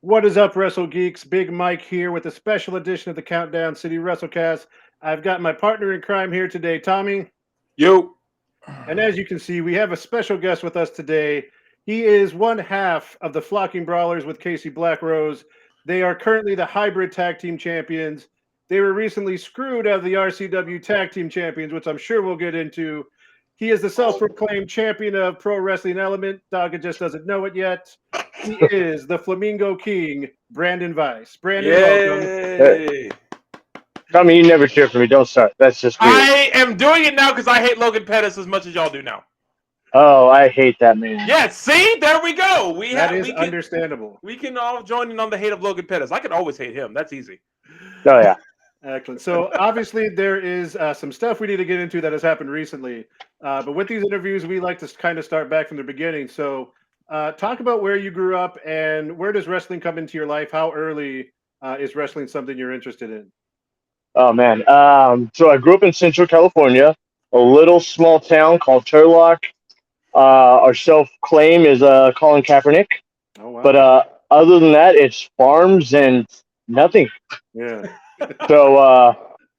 What is up, Wrestle Geeks? Big Mike here with a special edition of the Countdown City Wrestlecast. I've got my partner in crime here today, Tommy. Yo. And as you can see, we have a special guest with us today. He is one half of the Flocking Brawlers with Casey Blackrose. They are currently the hybrid tag team champions. They were recently screwed out of the RCW tag team champions, which I'm sure we'll get into. He is the self-proclaimed champion of Pro Wrestling Element. Dogga just doesn't know it yet. He is the Flamingo King, Branden Vice. Branden, welcome. Hey. Tommy, you never cheer for me. Don't start. That's just weird. I am doing it now because I hate Logan Pettis as much as y'all do now. Oh, I hate that man. Yeah, see? There we go. We understandable. We can all join in on the hate of Logan Pettis. I can always hate him. That's easy. Oh, yeah. Excellent. So, obviously, there is some stuff we need to get into that has happened recently. But with these interviews, we like to kind of start back from the beginning. So, talk about where you grew up and where does wrestling come into your life? How early is wrestling something you're interested in? Oh, man. So I grew up in Central California, a little small town called Turlock. Our self-claim is Colin Kaepernick. Oh, wow. But other than that, it's farms and nothing. Yeah. So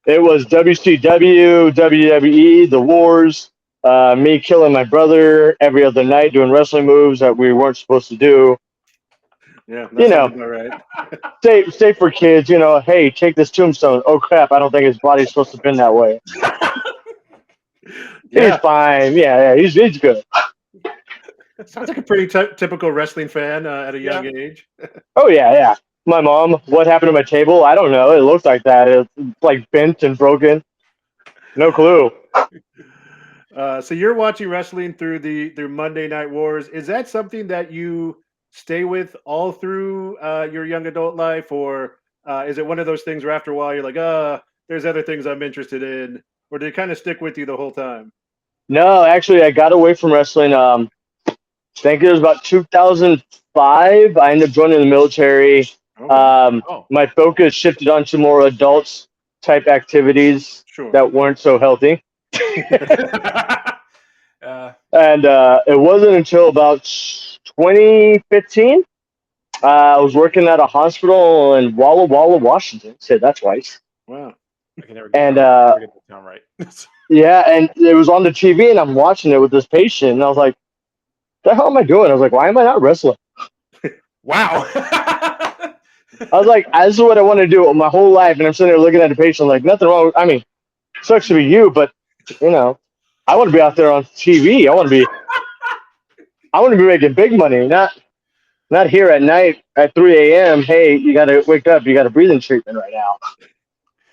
it was WCW, WWE, the Wars, me killing my brother every other night doing wrestling moves that we weren't supposed to do. Yeah, that sounds about right. Safe for kids, hey, take this tombstone. Oh, crap, I don't think his body's supposed to bend that way. Yeah. He's fine. Yeah, he's good. Sounds like a pretty typical wrestling fan at a young age. Oh, yeah. My mom, what happened to my table? I don't know. It looked like that. It's like bent and broken. No clue. So you're watching wrestling through Monday Night Wars. Is that something that you stay with all through your young adult life, or is it one of those things where after a while you're like, there's other things I'm interested in, or did it kind of stick with you the whole time? No, actually, I got away from wrestling. I think it was about 2005. I ended up joining the military. My focus shifted onto more adults type activities that weren't so healthy. And it wasn't until about 2015 I was working at a hospital in Walla Walla, Washington. Said that twice. Wow. I can never get the town right. Yeah, and it was on the TV, and I'm watching it with this patient, and I was like, "The hell am I doing?" I was like, "Why am I not wrestling?" Wow. I was like, "This is what I want to do my whole life," and I'm sitting there looking at the patient, like, nothing wrong. I mean, sucks to be you, but I want to be out there on TV. I want to be making big money, not here at night at 3 a.m. Hey, you got to wake up. You got a breathing treatment right now.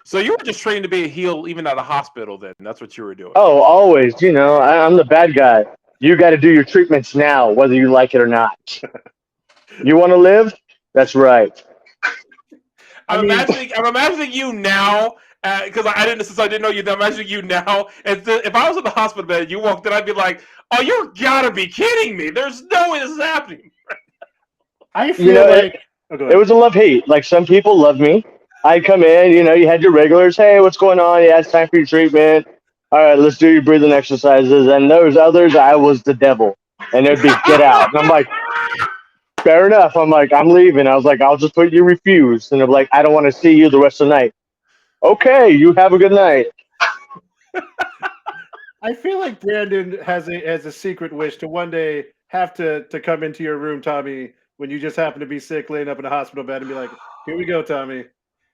So you were just trained to be a heel even at a hospital then. That's what you were doing. Oh, always. I'm the bad guy. You got to do your treatments now, whether you like it or not. You want to live? That's right. I'm imagining you now, because I didn't know you. I'm imagining you now. If I was in the hospital bed and you walked in, I'd be like, "Oh, you gotta be kidding me! There's no way this is happening." I feel like it was a love-hate. Like, some people love me. I'd come in, you had your regulars. Hey, what's going on? Yeah, it's time for your treatment. All right, let's do your breathing exercises. And those others, I was the devil. And they'd be, get out. And I'm like, fair enough. I'm like, I'm leaving. I was like, I'll just put you refused. And they're like, I don't want to see you the rest of the night. Okay, you have a good night. I feel like Branden has a secret wish to one day have to come into your room, Tommy, when you just happen to be sick, laying up in a hospital bed, and be like, "Here we go, Tommy."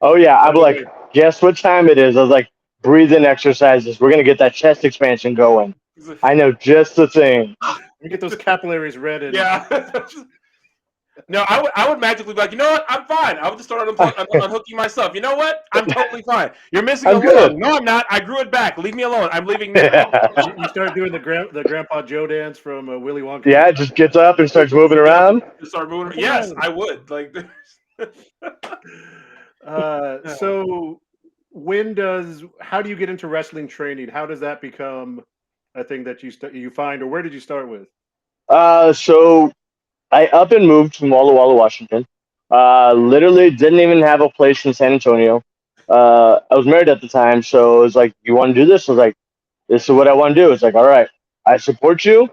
Oh yeah, I'd be like, "Guess what time it is?" I was like, "Breathing exercises. We're gonna get that chest expansion going." I know just the thing. You get those capillaries red. Yeah. No, I would magically be like, you know what? I'm fine. I would just start unhooking myself. You know what? I'm totally fine. You're missing a leg. No, I'm not. I grew it back. Leave me alone. I'm leaving now. You start doing the Grandpa Joe dance from Willy Wonka. Yeah, just gets up and starts moving around. Just start moving. Yes, I would. Like. So how do you get into wrestling training? How does that become a thing that you find, or where did you start with? So I up and moved from Walla Walla, Washington. Literally didn't even have a place in San Antonio. I was married at the time, so it was like, "You want to do this?" I was like, "This is what I want to do." It's like, "All right, I support you."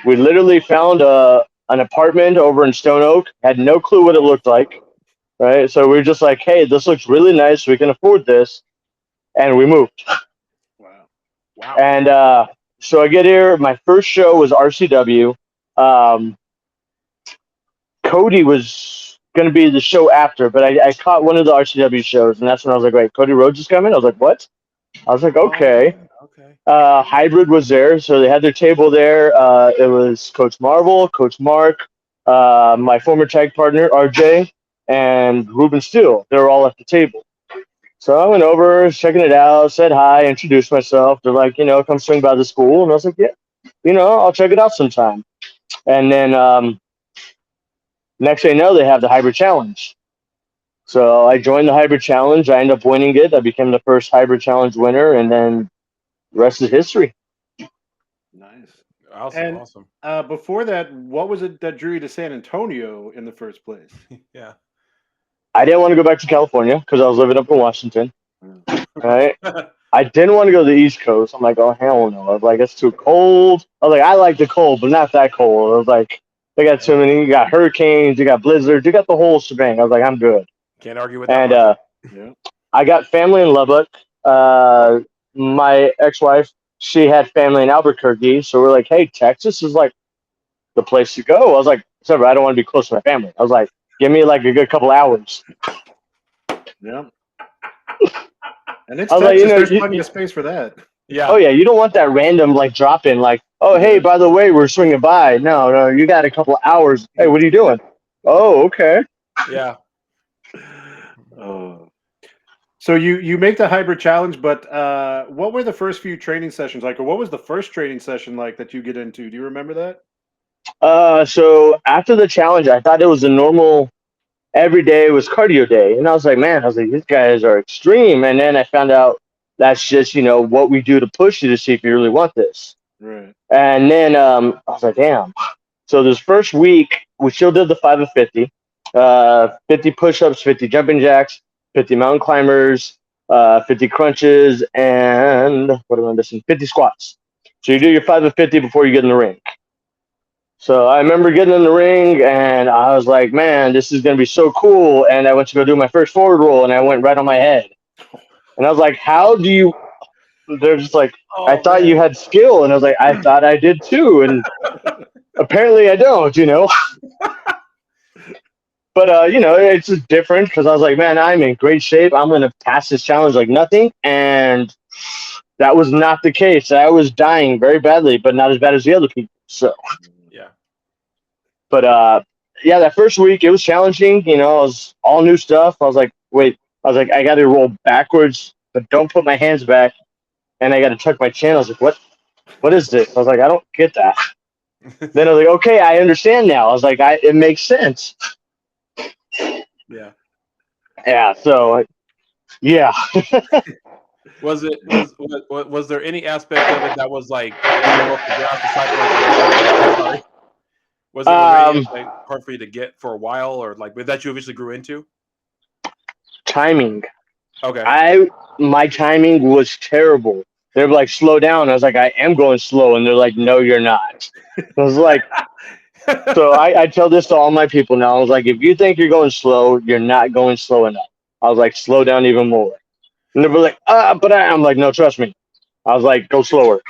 We literally found an apartment over in Stone Oak. Had no clue what it looked like. Right, so we were just like, "Hey, this looks really nice. We can afford this," and we moved. Wow. Wow. And so I get here. My first show was RCW. Um, Cody was going to be the show after, but I caught one of the RCW shows, and that's when I was like, "Wait, Cody Rhodes is coming?" I was like, "What?" I was like, "Okay." Okay. Hybrid was there, so they had their table there. It was Coach Marvel, Coach Mark, my former tag partner RJ, and Ruben Steele. They were all at the table. So I went over, checking it out, said hi, introduced myself. They're like, come swing by the school, and I was like, "Yeah, I'll check it out sometime." And then next thing you know, they have the hybrid challenge. So I joined the hybrid challenge. I ended up winning it. I became the first hybrid challenge winner, and then the rest is history. Nice. Awesome. Before that, what was it that drew you to San Antonio in the first place? Yeah. I didn't want to go back to California because I was living up in Washington. Right? Yeah. I didn't want to go to the East Coast. I'm like, oh, hell no. I was like, it's too cold. I was like, I like the cold, but not that cold. I was like, they got too many. You got hurricanes, you got blizzards, you got the whole shebang. I was like, I'm good. Can't argue with that. And I got family in Lubbock. My ex-wife, she had family in Albuquerque. So we're like, hey, Texas is like the place to go. I was like, except I don't want to be close to my family. I was like, give me like a good couple hours. Yeah. And it's I was Texas. like, There's plenty of space for that. Yeah. Oh yeah, you don't want that random like drop in, like, oh hey, by the way, we're swinging by. No, you got a couple hours. Hey, what are you doing? Oh, okay. Yeah. So you make the hybrid challenge, but what were the first few training sessions like, or what was the first training session like that you get into? Do you remember that? So after the challenge, I thought it was a normal every day was cardio day, and I was like, these guys are extreme. And then I found out that's just what we do to push you to see if you really want this. Right. And then I was like, damn. So this first week, we still did the 5 of 50, 50 push-ups, 50 jumping jacks, 50 mountain climbers, 50 crunches, and what am I missing? 50 squats. So you do your 5 of 50 before you get in the ring. So I remember getting in the ring, and I was like, man, this is going to be so cool. And I went to go do my first forward roll, and I went right on my head. And I was like, how do you – they're just like, I thought you had skill. And I was like, I thought I did too. And apparently I don't, But, it's just different because I was like, man, I'm in great shape. I'm going to pass this challenge like nothing. And that was not the case. I was dying very badly, but not as bad as the other people. So, yeah. But, that first week, it was challenging. It was all new stuff. I was like, I got to roll backwards, but don't put my hands back. And I got to tuck my chin. I was like, what is this? I was like, I don't get that. Then I was like, okay, I understand now. I was like, it makes sense. Yeah. Yeah. So, yeah. Was there any aspect of it that was like sorry? Was it any hard for you to get for a while, or like that you eventually grew into? Timing. Okay. My timing was terrible. They were like, slow down. I was like, I am going slow. And they're like, no, you're not. I was like, so I tell this to all my people now. I was like, if you think you're going slow, you're not going slow enough. I was like, slow down even more. And they were like, I'm like, no, trust me. I was like, go slower.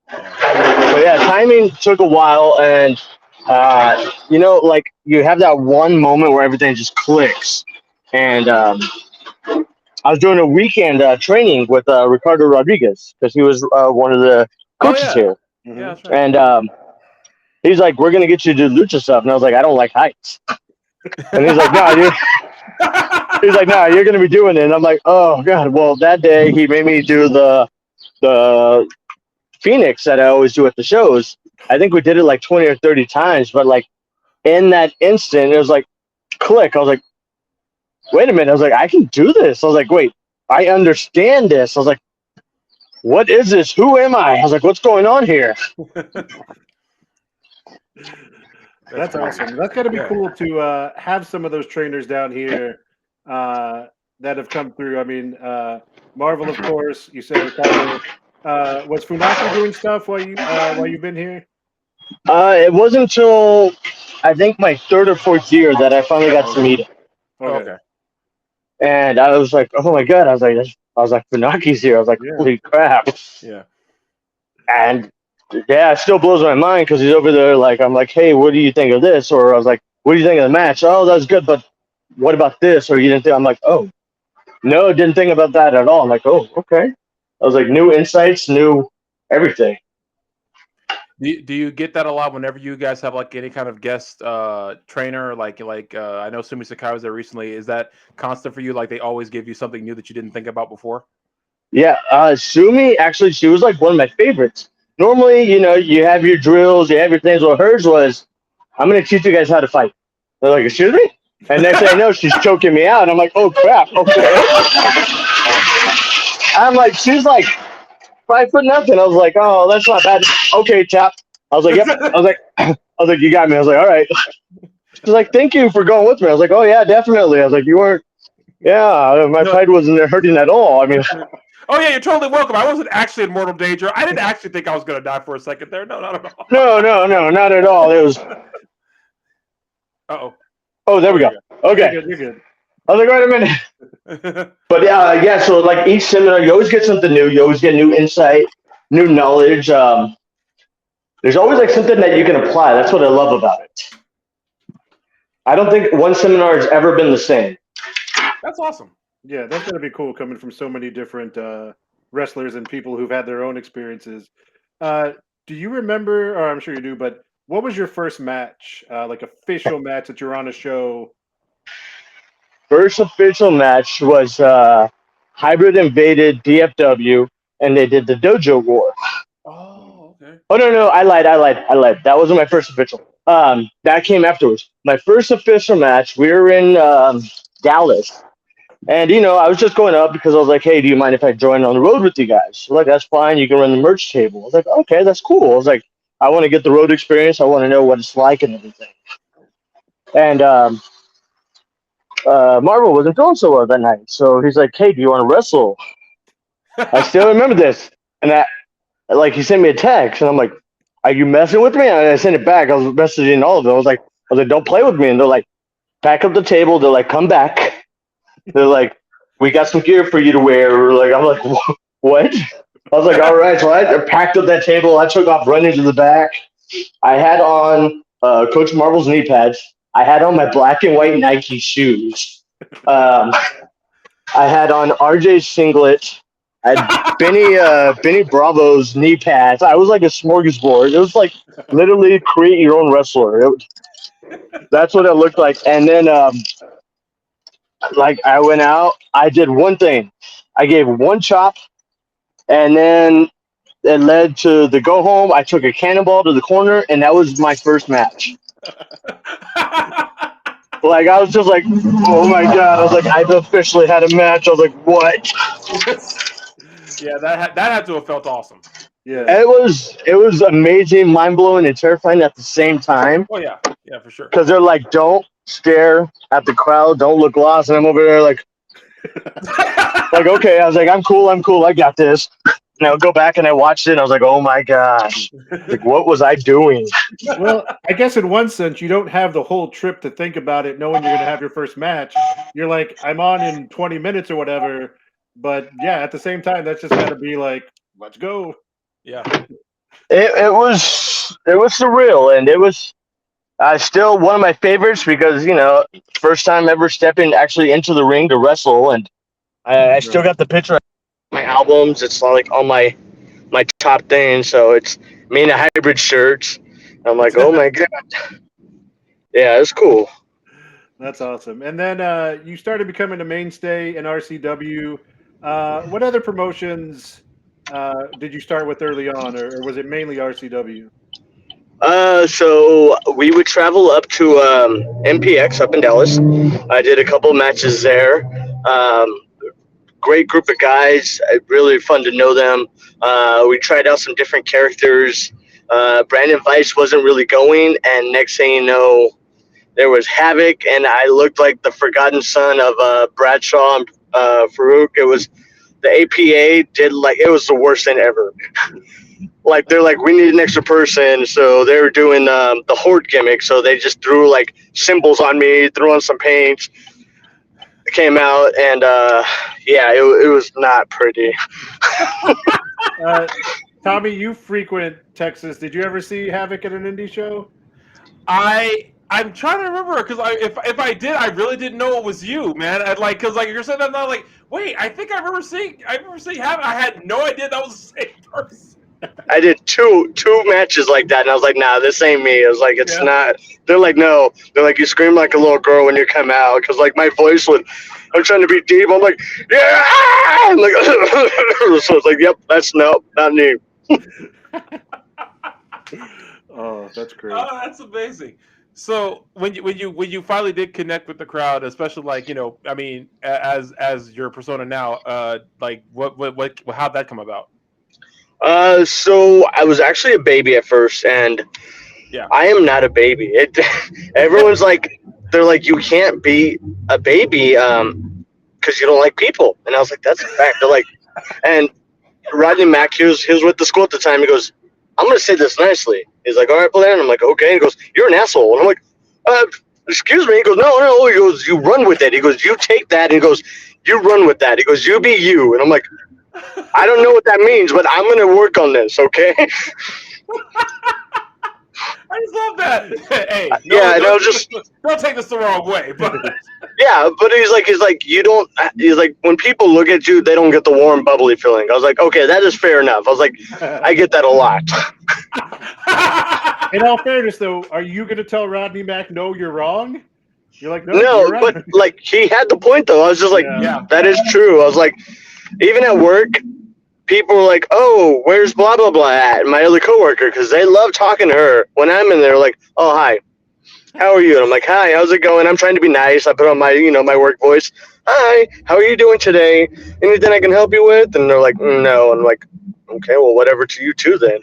But yeah, timing took a while. And, like you have that one moment where everything just clicks. And, I was doing a weekend training with Ricardo Rodriguez because he was one of the coaches here. Mm-hmm. Yeah, that's right. And he's like, we're going to get you to do lucha stuff. And I was like, I don't like heights. And he's like, no, dude. He's like, no, you're going to be doing it. And I'm like, oh, God. Well, that day he made me do the Phoenix that I always do at the shows. I think we did it like 20 or 30 times. But like in that instant, it was like, click. I was like, wait a minute. I was like, I can do this. I was like, wait, I understand this. I was like, what is this? Who am I? I was like, what's going on here? That's awesome. That's got to be cool to have some of those trainers down here that have come through. I mean, Marvel, of course. You said Ricardo. Was Funaki doing stuff while you've been here? It wasn't until I think my 3rd or 4th year that I finally got to meet him. Okay. And I was like, oh my god! I was like, Funaki's here. I was like, holy crap! Yeah. And yeah, it still blows my mind because he's over there. Like, I'm like, hey, what do you think of this? Or I was like, what do you think of the match? Oh, that was good, but what about this? Or you didn't think? I'm like, oh, no, didn't think about that at all. I'm like, oh, okay. I was like, new insights, new everything. Do you get that a lot whenever you guys have like any kind of guest trainer? Like I know Sumi Sakai was there recently. Is that constant for you? Like they always give you something new that you didn't think about before? Yeah, Sumi, actually, she was like one of my favorites. Normally, you have your drills, you have your things. Well, hers was, I'm going to teach you guys how to fight. They're like, excuse me? And next thing I know, she's choking me out. And I'm like, oh, crap. Okay. I'm like, she's like 5 foot nothing. I was like, oh, that's not bad. Okay, tap. I was like, yep. I was like, you got me. I was like, all right. She's like, thank you for going with me. I was like, oh, yeah, definitely. I was like, you weren't, my fight wasn't hurting at all. I mean, oh yeah, you're totally welcome. I wasn't actually in mortal danger. I didn't actually think I was going to die for a second there. No, not at all. No, not at all. It was. Uh-oh. Oh, there we go. Okay. You're good. I was like, wait a minute. But yeah. So like each seminar, you always get something new. You always get new insight, new knowledge. There's always like something that you can apply. That's what I love about it. I don't think one seminar has ever been the same. That's awesome. Yeah, that's going to be cool coming from so many different wrestlers and people who've had their own experiences. Do you remember, or I'm sure you do, but what was your first match, like official match that you're on a show? First official match was Hybrid invaded DFW, and they did the Dojo War. Oh, okay. Oh, no, I lied. That wasn't my first official. That came afterwards. My first official match, we were in Dallas. And, I was just going up because I was like, hey, do you mind if I join on the road with you guys? So like, that's fine. You can run the merch table. I was like, okay, that's cool. I was like, I want to get the road experience. I want to know what it's like and everything. And Marvel wasn't feeling so well that night. So he's like, hey, do you want to wrestle? I still remember this. And he sent me a text. And I'm like, are you messing with me? And I sent it back. I was messaging all of them. I was like, don't play with me. And they're like, pack up the table. They're like, come back. They're like, we got some gear for you to wear. I'm like, what? I was like, all right. So I packed up that table. I took off running to the back. I had on Coach Marvel's knee pads. I had on my black and white Nike shoes. I had on RJ's singlet. I had Benny Bravo's knee pads. I was like a smorgasbord. It was like literally create your own wrestler. That's what it looked like. And then I went out, I did one thing. I gave one chop, and then it led to the go home. I took a cannonball to the corner, and that was my first match. I was just like, oh my god! I was like, I've officially had a match. I was like, what? Yeah, that had to have felt awesome. Yeah, it was amazing, mind blowing, and terrifying at the same time. Oh yeah, for sure. Because they're like, don't stare at the crowd, don't look lost, and I'm over there like okay. I was like, I'm cool, I got this. And I would go back and I watched it and I was like, oh my gosh, like what was I doing? Well, I guess in one sense you don't have the whole trip to think about it, knowing you're gonna have your first match. You're like, I'm on in 20 minutes or whatever. But yeah, at the same time, that's just gotta be like, let's go. Yeah. It was surreal, and it was still one of my favorites because, first time ever stepping actually into the ring to wrestle, and I still got the picture of my albums. It's like on my top thing, so it's me in a hybrid shirt. I'm like, oh my god. Yeah, it's cool. That's awesome. And then you started becoming a mainstay in RCW. What other promotions did you start with early on, or was it mainly RCW? So we would travel up to MPX up in Dallas. I did a couple matches there. Great group of guys. Really fun to know them. We tried out some different characters. Branden Vice wasn't really going, and next thing you know, there was Havoc, and I looked like the forgotten son of Bradshaw and Farouk. It was the APA did it was the worst thing ever. Like they're like, we need an extra person, so they were doing the horde gimmick. So they just threw like symbols on me, threw on some paint, came out, and yeah, it was not pretty. Tommy, you frequent Texas. Did you ever see Havoc at an indie show? I'm trying to remember because if I did, I really didn't know it was you, man. Because you're saying that, I'm like, wait, I think I remember seeing Havoc. I had no idea that was the same person. I did two matches like that, and I was like, nah, this ain't me. I was like, it's not. They're like, no. They're like, you scream like a little girl when you come out, because like my voice would. I'm trying to be deep. I'm like, yeah. I'm like, so it's like, yep, that's not me. Oh, that's great. Oh, that's amazing. So when you finally did connect with the crowd, especially like I mean, as your persona now, like what how'd that come about? So I was actually a baby at first, and I am not a baby. Everyone's like, they're like, you can't be a baby because you don't like people, and I was like, that's a fact. They're like, and Rodney Mack, he was with the school at the time. He goes, I'm gonna say this nicely. He's like, all right, Blaine. I'm like, okay. He goes, you're an asshole, and I'm like, excuse me. He goes, no. He goes, you run with it. He goes, you take that. And he goes, you run with that. He goes, you be you, and I'm like, I don't know what that means, but I'm going to work on this, okay? I just love that. Hey, don't take this the wrong way. But yeah, but he's like, you don't. He's like, when people look at you, they don't get the warm, bubbly feeling. I was like, okay, that is fair enough. I was like, I get that a lot. In all fairness, though, are you going to tell Rodney Mack, no, you're wrong? You're like, no, you're right. But like he had the point though. I was just like, that is true. I was like, even at work, people were like, oh, where's blah, blah, blah at? My other coworker, because they love talking to her. When I'm in there, like, oh, hi. How are you? And I'm like, hi, how's it going? I'm trying to be nice. I put on my, my work voice. Hi, how are you doing today? Anything I can help you with? And they're like, no. And I'm like, okay, well, whatever to you too then.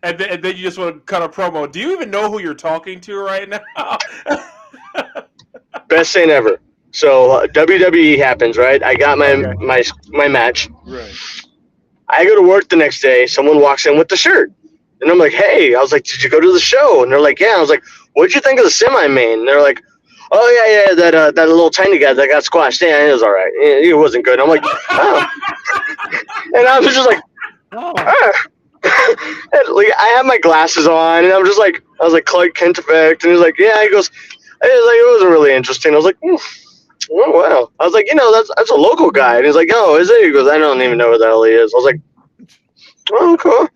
and then you just want to cut a promo. Do you even know who you're talking to right now? Best thing ever. So WWE happens, right? I got my match. Right. I go to work the next day. Someone walks in with the shirt. And I'm like, hey. I was like, did you go to the show? And they're like, yeah. I was like, what'd you think of the semi-main? And they're like, oh, yeah, that little tiny guy that got squashed. Yeah, it was all right. It wasn't good. I'm like, oh. And I was just like, And, like, I have my glasses on, and I was like, Clark Kent effect. And he's like, yeah. He goes, it wasn't really interesting. I was like, oh, wow. I was like, that's a local guy. And he's like, oh, is it? He goes, I don't even know what the hell he is. I was like, oh, cool.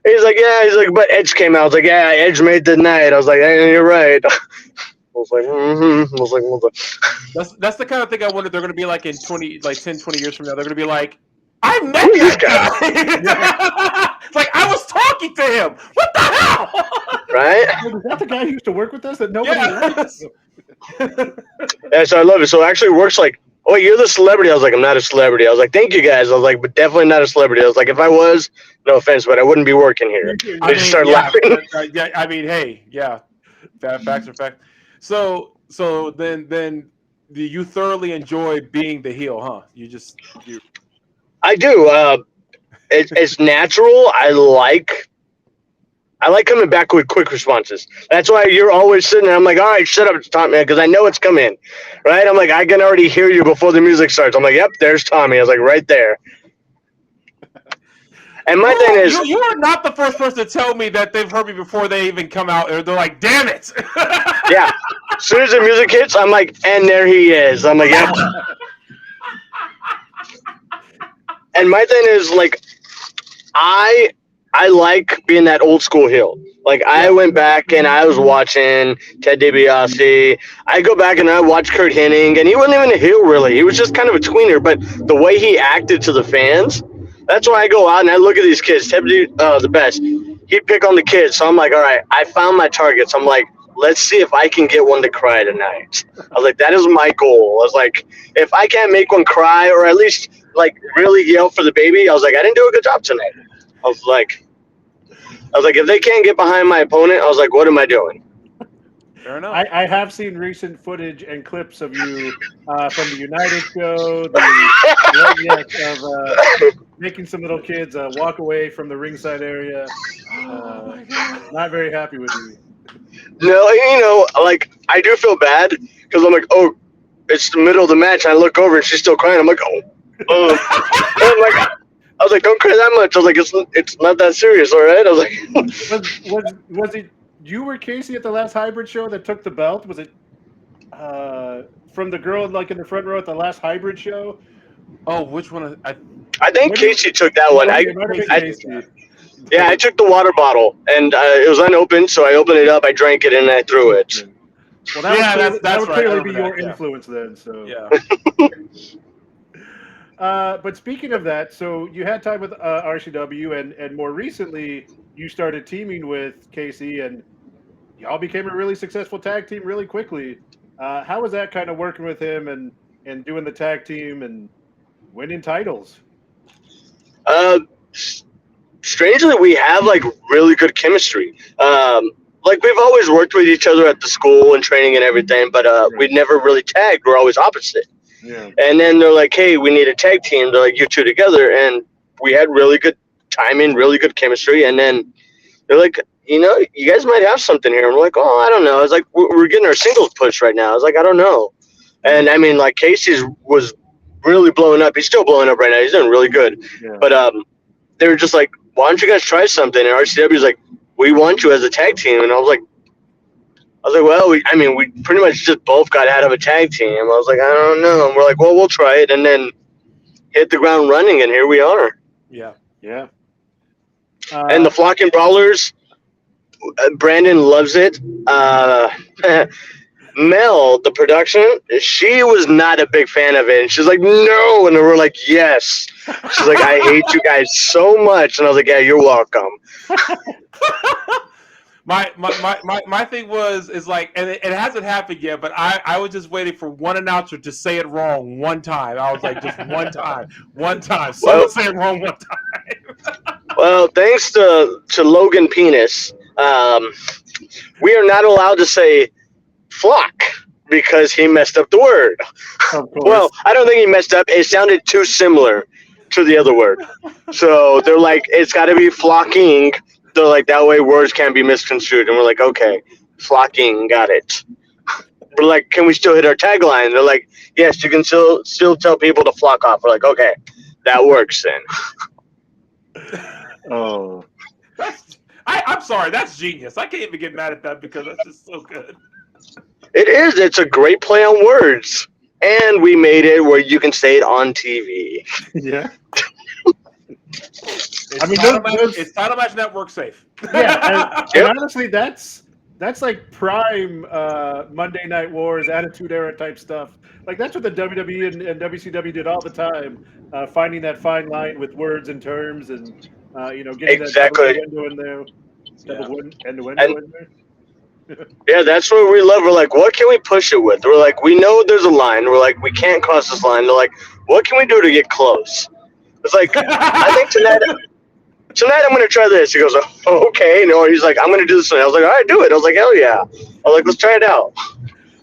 He's like, yeah. He's like, but Edge came out. I was like, yeah, Edge made the night. I was like, hey, you're right. I was like, I was like, well, that's the kind of thing I wonder they're going to be like in 10, 20 years from now. They're going to be like, I met this guy. It's like, I was talking to him. What the hell? Right? Is that the guy who used to work with us that nobody likes? Yeah, so I love it. So it actually works like, oh, you're the celebrity. I was like, I'm not a celebrity. I was like, thank you guys. I was like, but definitely not a celebrity. I was like, if I was, no offense, but I wouldn't be working here. They just started laughing. Yeah, I mean, hey, yeah, facts are facts. So then you thoroughly enjoy being the heel, huh? You. I do. It's natural. I like coming back with quick responses. That's why you're always sitting there. I'm like, all right, shut up, Tommy, man, because I know it's coming, right? I'm like, I can already hear you before the music starts. I'm like, yep, there's Tommy. I was like, right there. And my thing is, you are not the first person to tell me that they've heard me before they even come out. Or they're like, damn it. Yeah. As soon as the music hits, I'm like, and there he is. I'm like, yep. And my thing is, like, I like being that old school heel. Like, I went back and I was watching Ted DiBiase. I go back and I watch Kurt Hennig, and he wasn't even a heel, really. He was just kind of a tweener. But the way he acted to the fans, that's why I go out and I look at these kids. Ted, the best. he'd pick on the kids. So I'm like, all right, I found my targets. I'm like, let's see if I can get one to cry tonight. I was like, that is my goal. I was like, if I can't make one cry or at least like really yell for the baby, I was like, I didn't do a good job tonight. I was like, if they can't get behind my opponent, I was like, what am I doing? Fair enough. I have seen recent footage and clips of you from the United show, of making some little kids walk away from the ringside area. Oh my God. Not very happy with you. No, you know, like I do feel bad because I'm like, oh, it's the middle of the match. And I look over and she's still crying. I'm like, oh. I'm like, I was like, don't cry that much. I was like, it's not that serious, all right? I was like, was it you or Casey at the last hybrid show that took the belt? Was it from the girl like in the front row at the last hybrid show? Oh, which one? I think Casey took that one. It might have been Casey. Yeah, I took the water bottle and it was unopened, so I opened it up, I drank it, and I threw it. Well, that would right. clearly be your influence then. So Yeah. But speaking of that, so you had time with RCW, and more recently you started teaming with Casey, and y'all became a really successful tag team really quickly. How was that kind of working with him and doing the tag team and winning titles? Strangely, we have like really good chemistry. Like we've always worked with each other at the school and training and everything, but we never really tagged. We're always opposite. Yeah. And then they're like, hey, we need a tag team. They're like, you two together. And we had really good timing, really good chemistry. And then they're like, you know, you guys might have something here. And we're like, oh, I don't know. I was like, we're getting our singles push right now. I was like, I don't know. And I mean, like Casey's was really blowing up. He's still blowing up right now. He's doing really good. Yeah. But they were just like, why don't you guys try something? And RCW was like, we want you as a tag team. And I was like, well, we pretty much just both got out of a tag team. I was like, I don't know. And we're like, well, we'll try it. And then hit the ground running, and here we are. Yeah. Yeah. And the Flocking Brawlers, Brandon loves it. Mel, the production, she was not a big fan of it. And she's like, no. And we're like, yes. She's like, I hate you guys so much. And I was like, yeah, you're welcome. My thing is like, and it hasn't happened yet, but I was just waiting for one announcer to say it wrong one time. I was like, just one time. Someone say it wrong one time. Well, thanks to Logan Penis, we are not allowed to say flock because he messed up the word. Well, I don't think he messed up. It sounded too similar to the other word. So they're like, it's got to be flocking. They're like, that way words can't be misconstrued. And we're like, okay, flocking, got it. We're like, can we still hit our tagline? They're like, yes, you can still tell people to flock off. We're like, okay, that works then. Oh. I'm sorry, that's genius. I can't even get mad at that because that's just so good. It is. It's a great play on words. And we made it where you can say it on TV. Yeah. It's Title Match Network safe. Yeah, and honestly, that's like prime Monday Night Wars, Attitude Era type stuff. Like that's what the WWE and WCW did all the time, finding that fine line with words and terms, and getting exactly. that double window in there. Yeah, that's what we love. We're like, what can we push it with? We're like, we know there's a line. We're like, we can't cross this line. They're like, what can we do to get close? It's like, I think tonight I'm going to try this. He goes, oh, okay. No, he's like, I'm going to do this. And I was like, all right, do it. I was like, hell yeah. I was like, let's try it out.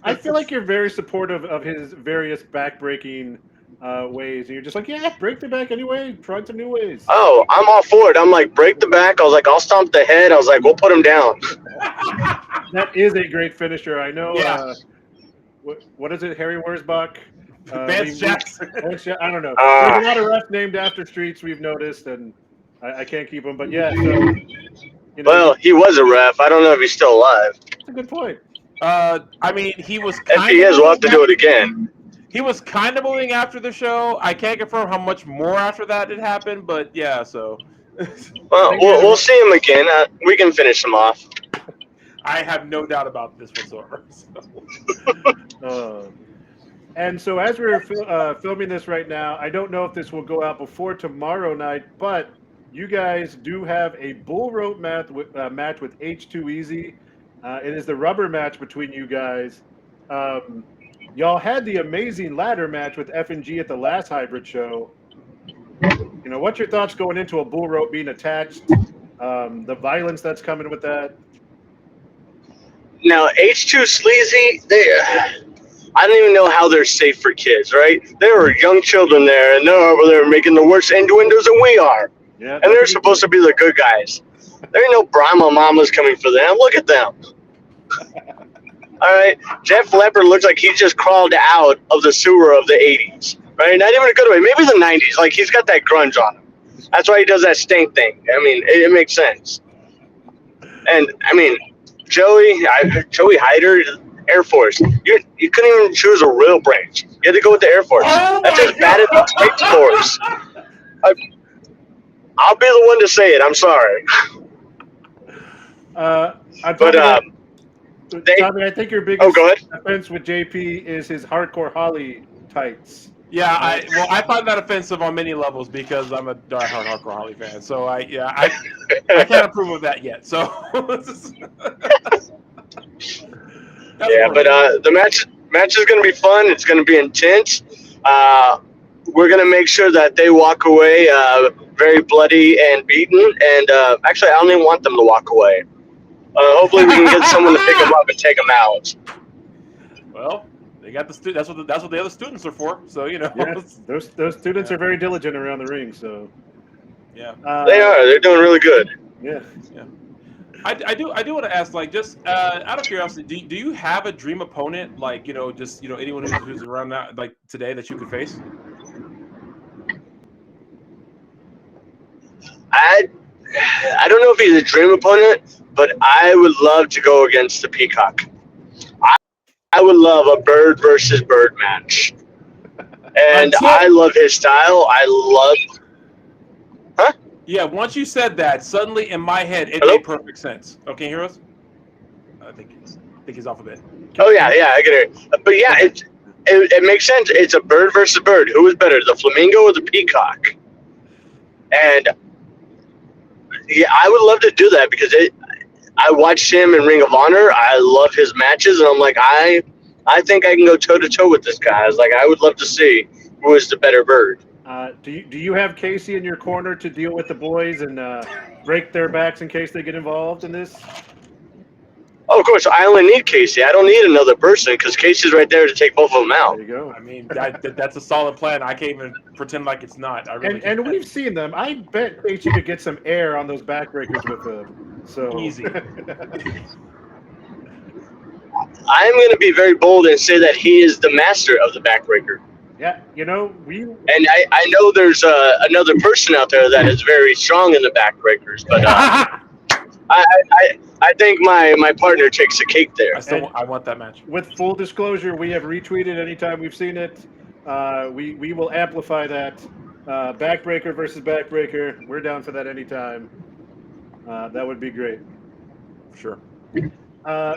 I feel like you're very supportive of his various back-breaking ways. And you're just like, yeah, break the back anyway. Try some new ways. Oh, I'm all for it. I'm like, break the back. I was like, I'll stomp the head. I was like, we'll put him down. That is a great finisher. I know. Yeah. What is it? Harry Wurzbach? Vance Jackson. I don't know. There's a lot of refs named after streets we've noticed, and I can't keep them. But yeah, so, well, he was a ref. I don't know if he's still alive. That's a good point. I mean, he was. If he is, we'll have to do it again. He was kind of moving after the show. I can't confirm how much more after that had happened, but yeah. So. Well, we'll see him again. We can finish him off. I have no doubt about this whatsoever. So. And so as we're filming this right now, I don't know if this will go out before tomorrow night, but you guys do have a bull rope match with H2 Easy. It is the rubber match between you guys. Y'all had the amazing ladder match with F&G at the last hybrid show. You know, what's your thoughts going into a bull rope being attached? The violence that's coming with that. Now, H2 Sleazy, I don't even know how they're safe for kids, right? There are young children there, and they're over there making the worst innuendos than we are. Yeah, and they're supposed to be the good guys. There ain't no Brahma mamas coming for them. Look at them. All right, Jeff Leppard looks like he just crawled out of the sewer of the 80s, right? Not even a good way. Maybe the 90s. Like, he's got that grunge on him. That's why he does that stank thing. I mean, it makes sense. And, I mean, Joey Hyder, Air Force. You couldn't even choose a real branch. You had to go with the Air Force. That's as bad as the Space Force. I'll be the one to say it. I'm sorry. Tommy, I think your biggest go ahead. offense with JP is his hardcore Holly tights. Yeah, I find that offensive on many levels because I'm a diehard hardcore Holly fan. So I can't approve of that yet. So yeah, but the match is going to be fun. It's going to be intense. We're going to make sure that they walk away very bloody and beaten. And actually, I don't even want them to walk away. Hopefully, we can get someone to pick them up and take them out. Well, they got the that's what the other students are for. So you know, those students are very diligent around the ring. So yeah, they are. They're doing really good. Yeah. I do want to ask, like, just out of curiosity, do you have a dream opponent, like, you know, just, you know, anyone who's around now, like today, that you could face? I don't know if he's a dream opponent, but I would love to go against the Peacock. I would love a bird versus bird match. And I love his style. Huh? Yeah, once you said that, suddenly in my head, it made perfect sense. Oh, can you hear us? I think he's off a bit. Oh, yeah, I get it. But yeah, it makes sense. It's a bird versus bird. Who is better, the flamingo or the peacock? And yeah, I would love to do that because I watched him in Ring of Honor. I love his matches, and I'm like, I think I can go toe-to-toe with this guy. I was like, I would love to see who is the better bird. Do you have Casey in your corner to deal with the boys and break their backs in case they get involved in this? Oh, of course. I only need Casey. I don't need another person because Casey's right there to take both of them out. There you go. I mean, that's a solid plan. I can't even pretend like it's not. I really and we've seen them. I bet Casey could get some air on those backbreakers with them. So easy. I'm going to be very bold and say that he is the master of the backbreaker. Yeah, you know, and I know there's another person out there that is very strong in the backbreakers, but I think my partner takes the cake there. I want that match. With full disclosure, we have retweeted anytime we've seen it. We will amplify that. Backbreaker versus backbreaker. We're down for that anytime. That would be great. Sure.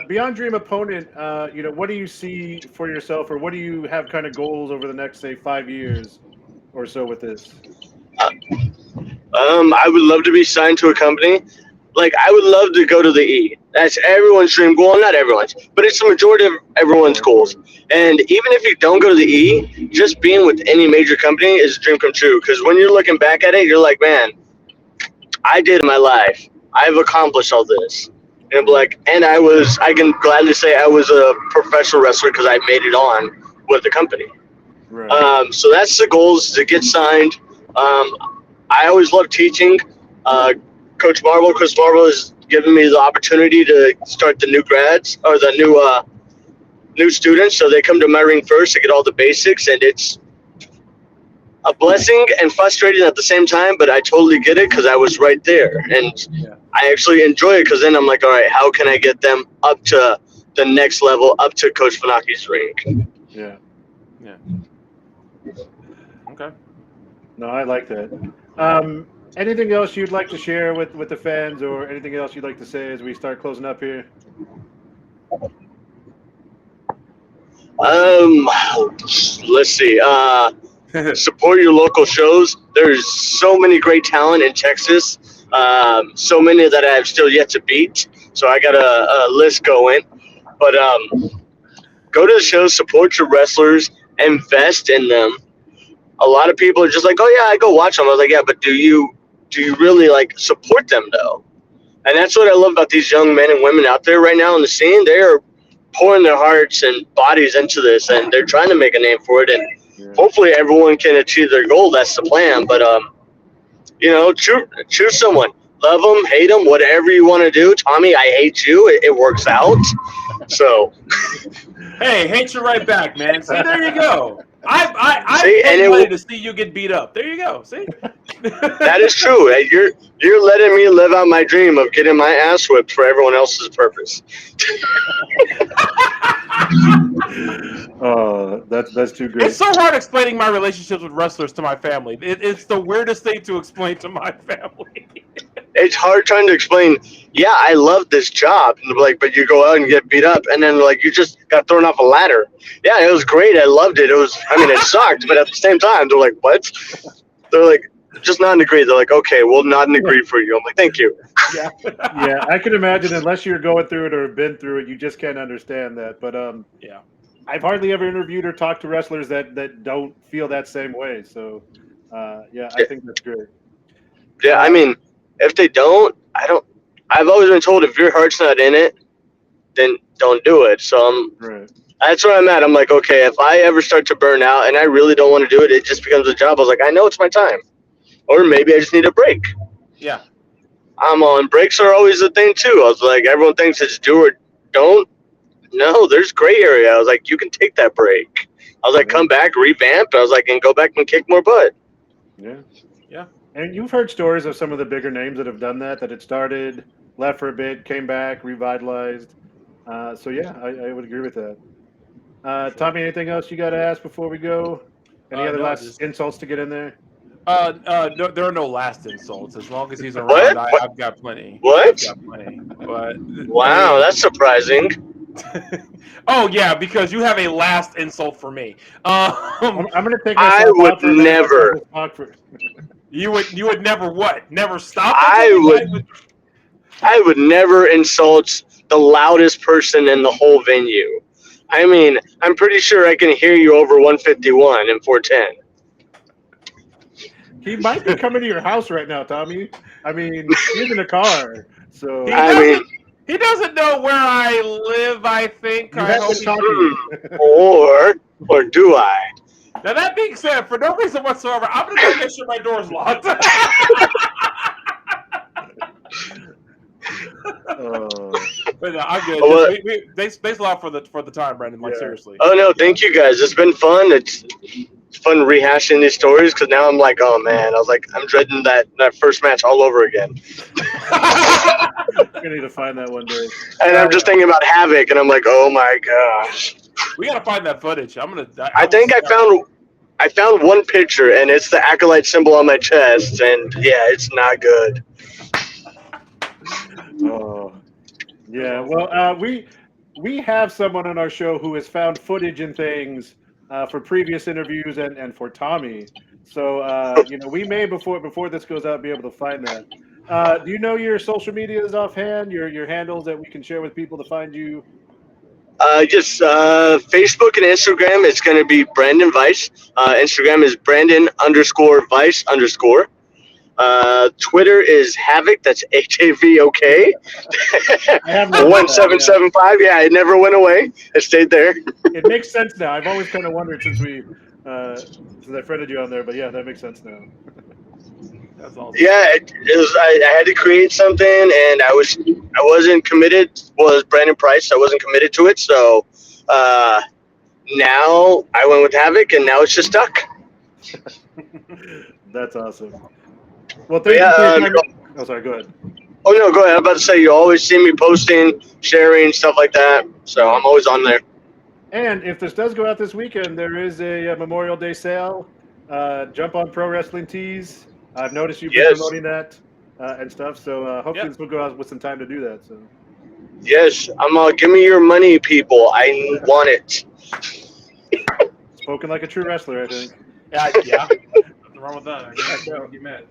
Beyond dream opponent, you know, what do you see for yourself, or what do you have kind of goals over the next, say, 5 years or so with this? I would love to be signed to a company. Like, I would love to go to the E. That's everyone's dream goal. Not everyone's, but it's the majority of everyone's goals. And even if you don't go to the E, just being with any major company is a dream come true. Because when you're looking back at it, you're like, man, I did in my life. I've accomplished all this. And I can gladly say I was a professional wrestler because I made it on with the company. Right. So that's the goals, to get signed. I always love teaching. Chris Marvel has given me the opportunity to start the new grads or the new students. So they come to my ring first to get all the basics, and it's a blessing and frustrating at the same time, but I totally get it because I was right there. And I actually enjoy it because then I'm like, all right, how can I get them up to the next level, up to Coach Funaki's ring? Yeah. Okay. No, I like that. Anything else you'd like to share with the fans, or anything else you'd like to say as we start closing up here? Let's see. Support your local shows. There's so many great talent in Texas. So many that I've still yet to beat. So I got a list going. But go to the shows, support your wrestlers, invest in them. A lot of people are just like, oh yeah, I go watch them. I was like, yeah, but do you really like support them though? And that's what I love about these young men and women out there right now in the scene. They are pouring their hearts and bodies into this, and they're trying to make a name for it. And hopefully everyone can achieve their goal. That's the plan. But choose someone. Love them, hate them, whatever you want to do. Tommy, I hate you. It works out. So. Hey, hate you right back, man. See, there you go. I paid to see you get beat up. There you go. See, that is true. You're letting me live out my dream of getting my ass whipped for everyone else's purpose. Oh, that's too great. It's so hard explaining my relationships with wrestlers to my family. It's the weirdest thing to explain to my family. It's hard trying to explain. Yeah, I love this job, and like, but you go out and get beat up, and then like you just got thrown off a ladder. Yeah, it was great. I loved it. It sucked, but at the same time, they're like, what? They're like, just not agree. They're like, okay, we'll not agree for you. I'm like, thank you. Yeah, I can imagine unless you're going through it or have been through it, you just can't understand that. But yeah, I've hardly ever interviewed or talked to wrestlers that don't feel that same way. So, I think that's great. Yeah, I mean, if they don't, I've always been told if your heart's not in it, then don't do it. So that's where I'm at. I'm like, okay, if I ever start to burn out and I really don't want to do it, it just becomes a job. I was like, I know it's my time. Or maybe I just need a break. Yeah. I'm on. Breaks are always a thing, too. I was like, everyone thinks it's do or don't. No, there's gray area. I was like, you can take that break. I was like, come back, revamp. I was like, and go back and kick more butt. Yeah. Yeah. And you've heard stories of some of the bigger names that have done that it started, left for a bit, came back, revitalized. I would agree with that. Tommy, anything else you got to ask before we go? Any other last insults to get in there? No, there are no last insults. As long as he's around, I've got plenty. What? I've got plenty. But wow, that's surprising. Oh yeah, because you have a last insult for me. I'm gonna take. I would never. You would never what? Never stop? I would never insult the loudest person in the whole venue. I mean, I'm pretty sure I can hear you over 151 and 410. He might be coming to your house right now, Tommy. I mean, he's in a car, so he doesn't know where I live. I think. Or do I? Now that being said, for no reason whatsoever, I'm gonna go make sure my door's locked. But no, I'm good. Thanks a lot for the time, Brandon. Like seriously. Oh no, thank you guys. It's been fun. It's fun rehashing these stories because now I'm like, oh man, I'm dreading that first match all over again. We need to find that one day. And I'm just thinking about Havoc, and I'm like, oh my gosh. We gotta find that footage. I think I found one picture, and it's the Acolyte symbol on my chest, and yeah, it's not good. Oh, yeah. Well, we have someone on our show who has found footage and things for previous interviews and for Tommy. So we may before this goes out be able to find that. Do you know your social medias offhand? Your handles that we can share with people to find you? Just Facebook and Instagram. It's going to be Branden Vice. Instagram is Branden_Vice_. Twitter is Havoc. That's HAVOK. 1775. Yeah, it never went away. It stayed there. It makes sense now. I've always kind of wondered since I friended you on there, but yeah, that makes sense now. That's awesome. Yeah, I had to create something, and I wasn't committed. Was Brandon Price? I wasn't committed to it, so now I went with Havoc, and now it's just stuck. That's awesome. Well, thank you for your time. Oh, sorry. Go ahead. Oh no, go ahead. I'm about to say you always see me posting, sharing stuff like that, so I'm always on there. And if this does go out this weekend, there is a Memorial Day sale. Jump on Pro Wrestling Tees. I've noticed you've been promoting that and stuff, so hopefully this will go out with some time to do that. So. Yes, give me your money, people. I want it. Spoken like a true wrestler, I think. Yeah. Nothing wrong with that. I can't get mad.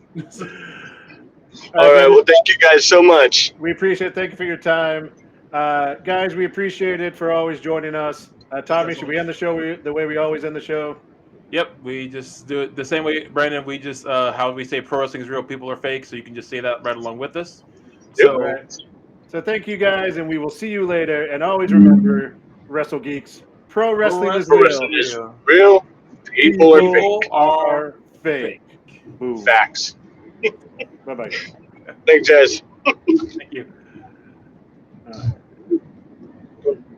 All right. Well, thank you guys so much. We appreciate it. Thank you for your time. Guys, we appreciate it for always joining us. Tommy, should we end the show the way we always end the show? Yep, we just do it the same way, Brandon. We just how we say pro wrestling is real, people are fake, so you can just say that right along with us. So, right. So thank you guys, and we will see you later. And always remember, Wrestle Geeks, pro wrestling is Pro real. wrestling is real. People are fake. Boom. Facts. Bye-bye. Thanks, guys. Thank you.